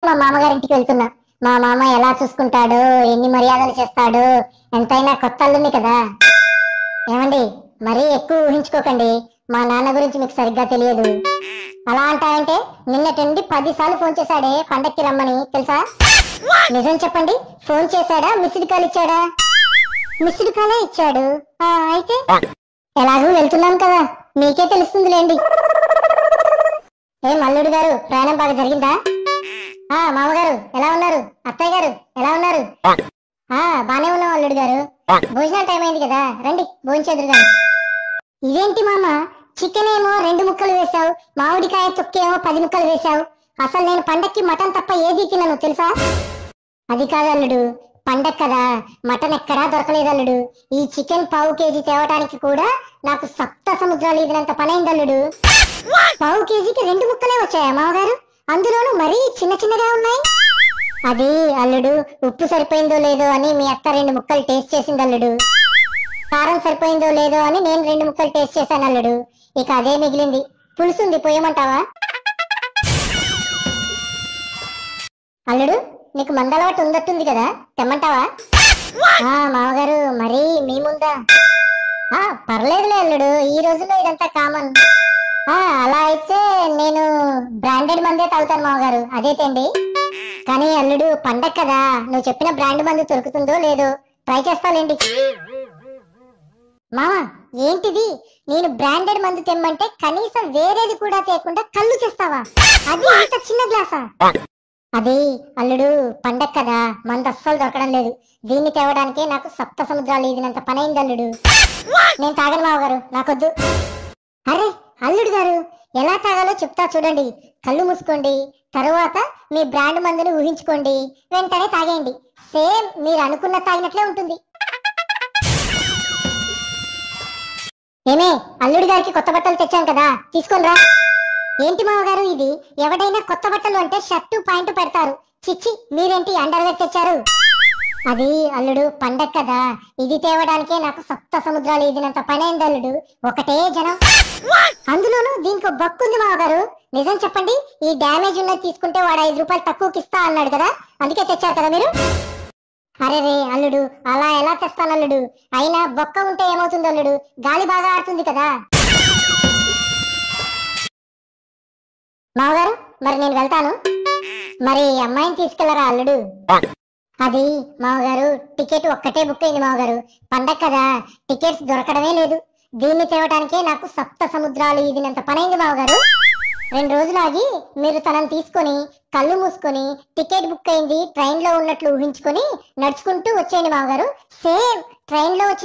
మా మామగారింటికి వెళ్తున్నా. మా మామ ఎలా చూసుకుంటాడు, ఎన్ని మర్యాదలు చేస్తాడు. ఎంతైనా కొత్త అల్లుంది కదా. ఏమండి, మరీ ఎక్కువ ఊహించుకోకండి. మా నాన్న గురించి మీకు సరిగ్గా తెలియదు. అలా అంటాయంటే నిన్నటి 10 సార్లు ఫోన్ చేశాడే పండక్కి రమ్మని, తెలుసా? నిజం చెప్పండి, ఫోన్ చేశాడా, మిస్డ్ కాల్ ఇచ్చాడా? మిస్డ్ కాలే ఇచ్చాడు. అయితే ఎలాగూ వెళ్తున్నాం కదా, మీకే తెలుస్తుందిలేండి. అల్లుడు గారు, ప్రయాణం బాగా జరిగిందా? మామగారు ఎలా ఉన్నారు? అత్తయ్య గారు ఎలా ఉన్నారు? బానే ఉన్నాం అల్లుడు గారు. భోజనం టైం అయింది కదా, రండి భోంచేదురు గాని. ఇదేంటి మామ, చికెన్ ఏమో 2 ముక్కలు వేశావు, మామిడికాయ తొక్కేమో 10 ముక్కలు వేశావు. అసలు నేను పండక్కి మటన్ తప్ప ఏది తినను, తెలుసా? అది కాదు అల్లుడు, పండగ కదా, మటన్ ఎక్కడా దొరకలేదు అల్లుడు. ఈ చికెన్ 1/2 కేజీ తేవడానికి కూడా నాకు సప్త సముద్రాలు ఈదినంత పనైంది అల్లుడు. 1/2 కేజీకి 2 ముక్కలే వచ్చాయా మామగారు? అందులోనూ మరీ చిన్న చిన్నగా ఉన్నాయి. అది అల్లుడు, ఉప్పు సరిపోయిందో లేదో అని మీ అత్త 2 ముక్కలు టేస్ట్ చేసింది అల్లుడు. కారం సరిపోయిందో లేదో అని నేను 2 ముక్కలు టేస్ట్ చేశాను అల్లుడు. ఇక అదే మిగిలింది. పులుసుంది, పోయమంటావా? అల్లుడు, నీకు మందలవాటు ఉందట్టుంది కదా, తెమ్మంటావా? మామగారు, మరీ మీ ముందా? పర్లేదులే అల్లుడు, ఈ రోజుల్లో ఇదంతా కామన్. అలా అయితే నేను బ్రాండెడ్ మందే తాగుతాను మామగారు, అదే తేండి. కానీ అల్లుడు, పండగ కదా, నువ్వు చెప్పిన బ్రాండ్ మందు దొరుకుతుందో లేదో ట్రై చేస్తాలేండి. మామ, ఏంటిది? నేను బ్రాండెడ్ మందు తెమ్మంటే కనీసం వేరేది కూడా తేకుండా కళ్ళు చేస్తావా? అది ఇంత చిన్న గ్లాసా? అది అల్లుడు, పండగ కదా, మందు అస్సలు దొరకడం లేదు. దీన్ని తేవడానికే నాకు సప్త సముద్రాలు ఈదినంత పనైంది అల్లుడు. నేను తాగను మామగారు, నాకొద్దు. అరే అల్లుడు గారు, ఎలా తాగాలో చెప్తా చూడండి. కళ్ళు మూసుకోండి, తరువాత మీ బ్రాండ్ మందుని ఊహించుకోండి, వెంటనే తాగేయండి. సేమ్ మీరు అనుకున్న తాగినట్లే ఉంటుంది. ఏమే, అల్లుడి గారికి కొత్త బట్టలు తెచ్చాం కదా, తీసుకోనరా. ఏంటి మామగారు ఇది? ఎవడైనా కొత్త బట్టలు అంటే షర్టు పాయింట్ పెడతారు. చిచ్చి, మీరేంటి అండర్వేర్ తెచ్చారు? అది అల్లుడు, పండగ కదా, ఇది తేవడానికే నాకు సప్త సముద్రాలు ఈదినంత పనైంది అల్లుడు. ఒకటే జనం, అందులోనూ దీనికి బక్కుంది మామగారు. నిజం చెప్పండి, ఈ డ్యామేజ్ ఉన్నది తీసుకుంటే వాడు 5 రూపాయలు తక్కువకి ఇస్తా అన్నాడు కదా, అందుకే తెచ్చారు కదా మీరు. అరే రే అల్లుడు, అలా ఎలా తెస్తాను అల్లుడు? అయినా బొక్క ఉంటే ఏమవుతుంది అల్లుడు, గాలి బాగా ఆడుతుంది కదా. మామగారు, మరి నేను వెళ్తాను. మరి అమ్మాయిని తీసుకెళ్లరా అల్లుడు? అది మామగారు, టికెట్ ఒక్కటే బుక్ అయింది మామగారు. పండగ కదా, టికెట్స్ దొరకడమే లేదు. దీన్ని తేవడానికే నాకు సప్త సముద్రాలు ఈదినంత పనైంది మామగారు. 2 రోజులు ఆగి మీరు తనని తీసుకొని కళ్ళు మూసుకొని టికెట్ బుక్ అయింది ట్రైన్ లో ఉన్నట్లు ఊహించుకొని నడుచుకుంటూ వచ్చేయండి మామగారు. సేమ్ ట్రైన్ లో వచ్చి